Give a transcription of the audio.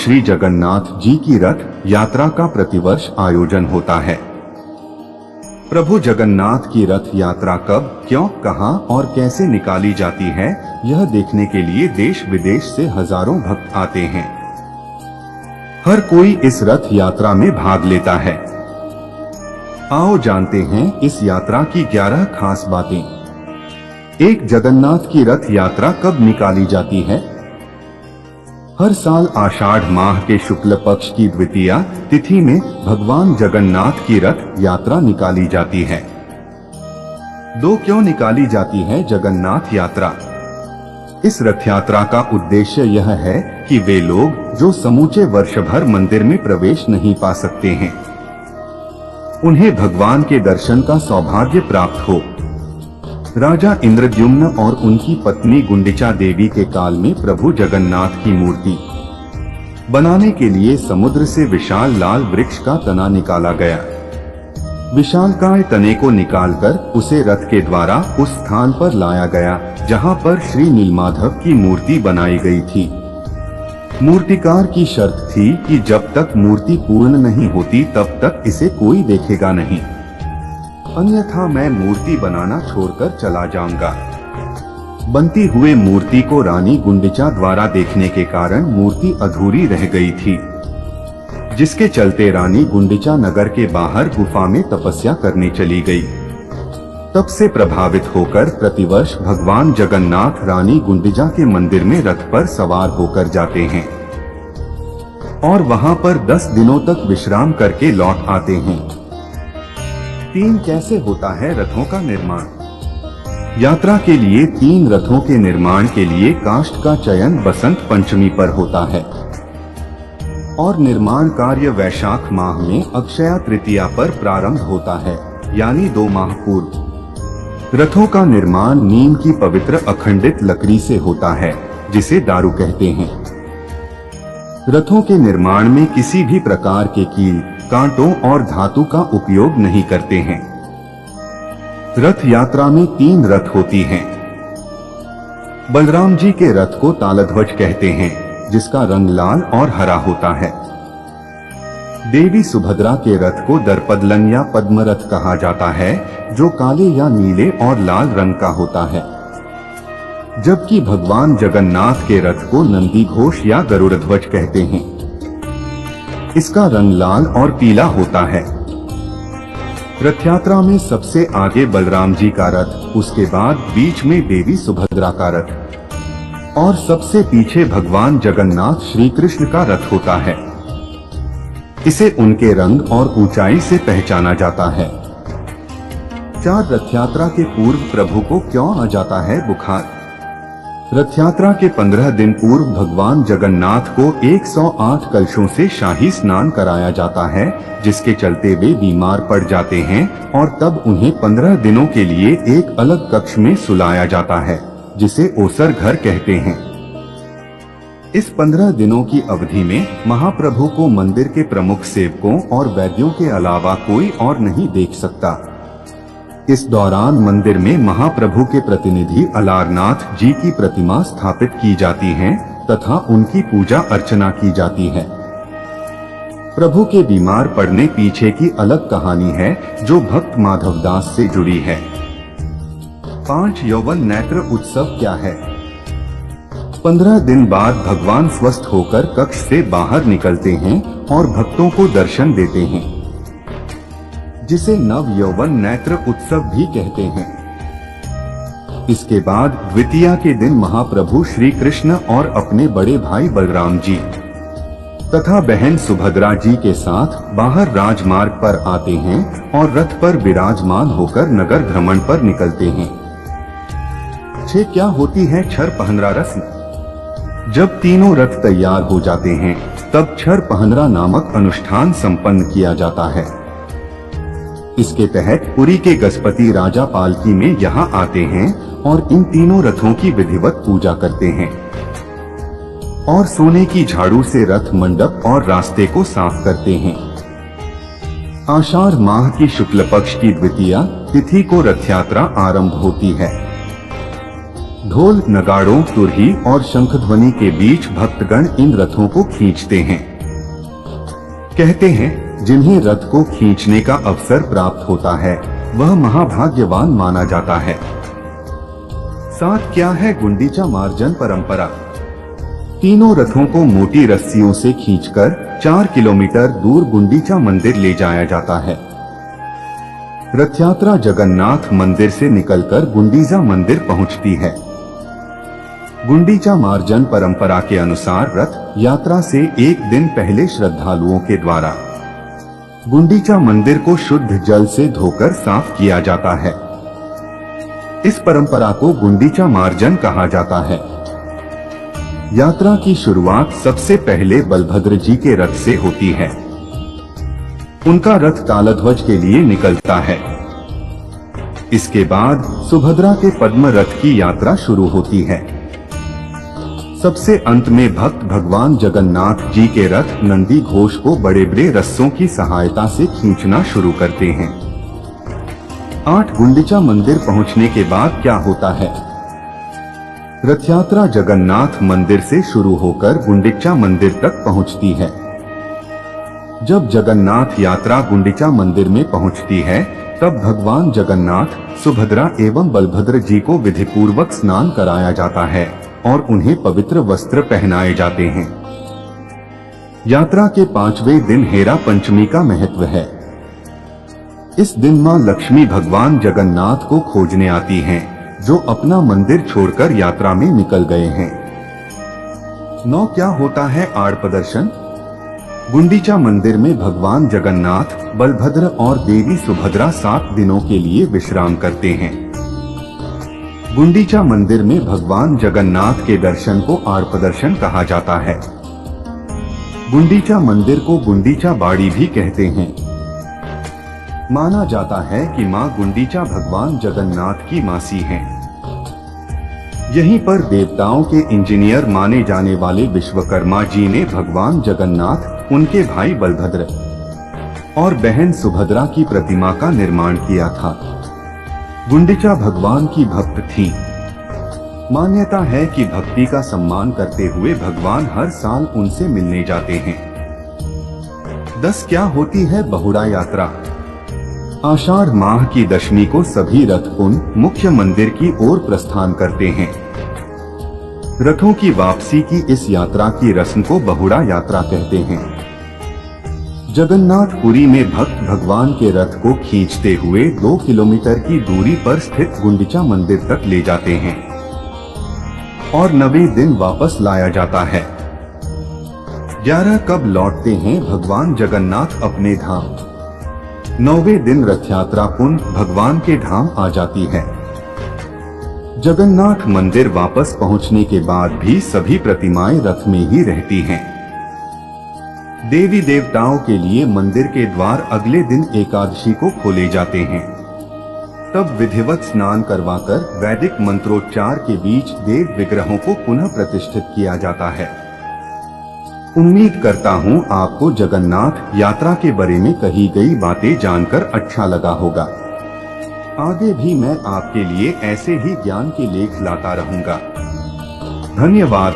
श्री जगन्नाथ जी की रथ यात्रा का प्रतिवर्ष आयोजन होता है। प्रभु जगन्नाथ की रथ यात्रा कब, क्यों, कहां और कैसे निकाली जाती है, यह देखने के लिए देश विदेश से हजारों भक्त आते हैं। हर कोई इस रथ यात्रा में भाग लेता है। आओ जानते हैं इस यात्रा की 11 खास बातें। एक, जगन्नाथ की रथ यात्रा कब निकाली जाती है? हर साल आषाढ़ माह के शुक्ल पक्ष की द्वितीया तिथि में भगवान जगन्नाथ की रथ यात्रा निकाली जाती है। 2, क्यों निकाली जाती है जगन्नाथ यात्रा? इस रथ यात्रा का उद्देश्य यह है कि वे लोग जो समूचे वर्ष भर मंदिर में प्रवेश नहीं पा सकते हैं, उन्हें भगवान के दर्शन का सौभाग्य प्राप्त हो। राजा इंद्रद्युम्न और उनकी पत्नी गुंडिचा देवी के काल में प्रभु जगन्नाथ की मूर्ति बनाने के लिए समुद्र से विशाल लाल वृक्ष का तना निकाला गया। विशालकाय तने को निकालकर उसे रथ के द्वारा उस स्थान पर लाया गया जहां पर श्री नीलमाधव की मूर्ति बनाई गई थी। मूर्तिकार की शर्त थी कि जब तक मूर्ति पूर्ण नहीं होती तब तक इसे कोई देखेगा नहीं, अन्यथा मैं मूर्ति बनाना छोड़कर चला जाऊंगा। बनती हुई मूर्ति को रानी गुंडिचा द्वारा देखने के कारण मूर्ति अधूरी रह गई थी, जिसके चलते रानी गुंडिचा नगर के बाहर गुफा में तपस्या करने चली गई। तब से प्रभावित होकर प्रतिवर्ष भगवान जगन्नाथ रानी गुंडिचा के मंदिर में रथ पर सवार होकर जाते हैं और वहां पर 10 दिनों तक विश्राम करके लौट आते हैं। 3, कैसे होता है रथों का निर्माण? यात्रा के लिए 3 रथों के निर्माण के लिए काष्ठ का चयन बसंत पंचमी पर होता है और निर्माण कार्य वैशाख माह में अक्षया तृतीया पर प्रारंभ होता है, यानी 2 माह पूर्व। रथों का निर्माण नीम की पवित्र अखंडित लकड़ी से होता है, जिसे दारू कहते हैं। रथों के निर्माण में किसी भी प्रकार के कील, कांटों और धातु का उपयोग नहीं करते हैं। रथ यात्रा में 3 रथ होती हैं। बलराम जी के रथ को तालध्वज कहते हैं, जिसका रंग लाल और हरा होता है। देवी सुभद्रा के रथ को दर्पदलन या पद्मरथ कहा जाता है, जो काले या नीले और लाल रंग का होता है। जबकि भगवान जगन्नाथ के रथ को नंदीघोष या गरुड़ध्वज कहते हैं। इसका रंग लाल और पीला होता है। रथ यात्रा में सबसे आगे बलराम जी का रथ, उसके बाद बीच में देवी सुभद्रा का रथ और सबसे पीछे भगवान जगन्नाथ श्री कृष्ण का रथ होता है। इसे उनके रंग और ऊंचाई से पहचाना जाता है। 4, रथ यात्रा के पूर्व प्रभु को क्यों आ जाता है बुखार? रथ यात्रा के 15 दिन पूर्व भगवान जगन्नाथ को 108 कलशों से शाही स्नान कराया जाता है, जिसके चलते वे बीमार पड़ जाते हैं और तब उन्हें 15 दिनों के लिए एक अलग कक्ष में सुलाया जाता है, जिसे ओसर घर कहते हैं। इस 15 दिनों की अवधि में महाप्रभु को मंदिर के प्रमुख सेवकों और वैद्यों के अलावा कोई और नहीं देख सकता। इस दौरान मंदिर में महाप्रभु के प्रतिनिधि अलारनाथ जी की प्रतिमा स्थापित की जाती है तथा उनकी पूजा अर्चना की जाती है। प्रभु के बीमार पड़ने पीछे की अलग कहानी है, जो भक्त माधवदास से जुड़ी है। 5, यौवन नेत्र उत्सव क्या है? 15 दिन बाद भगवान स्वस्थ होकर कक्ष से बाहर निकलते हैं और भक्तों को दर्शन देते हैं, जिसे नव यौवन नेत्र उत्सव भी कहते हैं। इसके बाद द्वितीया के दिन महाप्रभु श्री कृष्ण और अपने बड़े भाई बलराम जी तथा बहन सुभद्रा जी के साथ बाहर राजमार्ग पर आते हैं और रथ पर विराजमान होकर नगर भ्रमण पर निकलते हैं। 6, क्या होती है छर पहनरा रस्म? जब तीनों रथ तैयार हो जाते हैं, तब छर पहनरा नामक अनुष्ठान संपन्न किया जाता है। इसके तहत पुरी के गजपति राजा पालकी में यहाँ आते हैं और इन तीनों रथों की विधिवत पूजा करते हैं और सोने की झाड़ू से रथ मंडप और रास्ते को साफ करते हैं। आषाढ़ माह की शुक्ल पक्ष की द्वितीया तिथि को रथ यात्रा आरंभ होती है। ढोल, नगाड़ों, तुरही और शंखध्वनि के बीच भक्तगण इन रथों को खींचते हैं। कहते हैं जिन्हें रथ को खींचने का अवसर प्राप्त होता है वह महाभाग्यवान माना जाता है। साथ क्या है गुंडीचा मार्जन परंपरा। तीनों रथों को मोटी रस्सियों से खींचकर 4 किलोमीटर दूर गुंडीचा मंदिर ले जाया जाता है। रथ यात्रा जगन्नाथ मंदिर से निकलकर गुंडीचा मंदिर पहुंचती है। गुंडीचा मार्जन परंपरा के अनुसार रथ यात्रा से एक दिन पहले श्रद्धालुओं के द्वारा गुंडीचा मंदिर को शुद्ध जल से धोकर साफ किया जाता है। इस परंपरा को गुंडीचा मार्जन कहा जाता है। यात्रा की शुरुआत सबसे पहले बलभद्र जी के रथ से होती है। उनका रथ तालध्वज के लिए निकलता है। इसके बाद सुभद्रा के पद्म रथ की यात्रा शुरू होती है। सबसे अंत में भक्त भगवान जगन्नाथ जी के रथ नंदी घोष को बड़े बड़े रस्सों की सहायता से खींचना शुरू करते हैं। 8 गुंडीचा मंदिर पहुंचने के बाद क्या होता है। रथ यात्रा जगन्नाथ मंदिर से शुरू होकर गुंडीचा मंदिर तक पहुंचती है। जब जगन्नाथ यात्रा गुंडीचा मंदिर में पहुंचती है तब भगवान जगन्नाथ, सुभद्रा एवं बलभद्र जी को विधिपूर्वक स्नान कराया जाता है और उन्हें पवित्र वस्त्र पहनाए जाते हैं। यात्रा के 5वें दिन हेरा पंचमी का महत्व है। इस दिन मां लक्ष्मी भगवान जगन्नाथ को खोजने आती हैं, जो अपना मंदिर छोड़कर यात्रा में निकल गए हैं। 9 क्या होता है आड़ प्रदर्शन। गुंडीचा मंदिर में भगवान जगन्नाथ, बलभद्र और देवी सुभद्रा 7 दिनों के लिए विश्राम करते हैं। गुंडीचा मंदिर में भगवान जगन्नाथ के दर्शन को आड़ प्रदर्शन कहा जाता है। गुंडीचा मंदिर को गुंडीचा बाड़ी भी कहते हैं। माना जाता है कि मां गुंडीचा भगवान जगन्नाथ की मासी हैं। यहीं पर देवताओं के इंजीनियर माने जाने वाले विश्वकर्मा जी ने भगवान जगन्नाथ, उनके भाई बलभद्र और बहन सुभद्रा की प्रतिमा का निर्माण किया था। गुंडीचा भगवान की भक्त थी। मान्यता है कि भक्ति का सम्मान करते हुए भगवान हर साल उनसे मिलने जाते हैं। 10 क्या होती है बहुड़ा यात्रा। आषाढ़ माह की दशमी को सभी रथ कुंड मुख्य मंदिर की ओर प्रस्थान करते हैं। रथों की वापसी की इस यात्रा की रस्म को बहुड़ा यात्रा कहते हैं। जगन्नाथपुरी में भक्त भगवान के रथ को खींचते हुए 2 किलोमीटर की दूरी पर स्थित गुंडीचा मंदिर तक ले जाते हैं और 9वें दिन वापस लाया जाता है। 11 कब लौटते हैं भगवान जगन्नाथ अपने धाम। 9वें दिन रथ यात्रा कुंड भगवान के धाम आ जाती है। जगन्नाथ मंदिर वापस पहुंचने के बाद भी सभी प्रतिमाएं रथ में ही रहती हैं। देवी देवताओं के लिए मंदिर के द्वार अगले दिन एकादशी को खोले जाते हैं। तब विधिवत स्नान करवाकर वैदिक मंत्रोच्चार के बीच देव विग्रहों को पुनः प्रतिष्ठित किया जाता है। उम्मीद करता हूँ आपको जगन्नाथ यात्रा के बारे में कही गई बातें जानकर अच्छा लगा होगा। आगे भी मैं आपके लिए ऐसे ही ज्ञान के लेख लाता रहूंगा। धन्यवाद।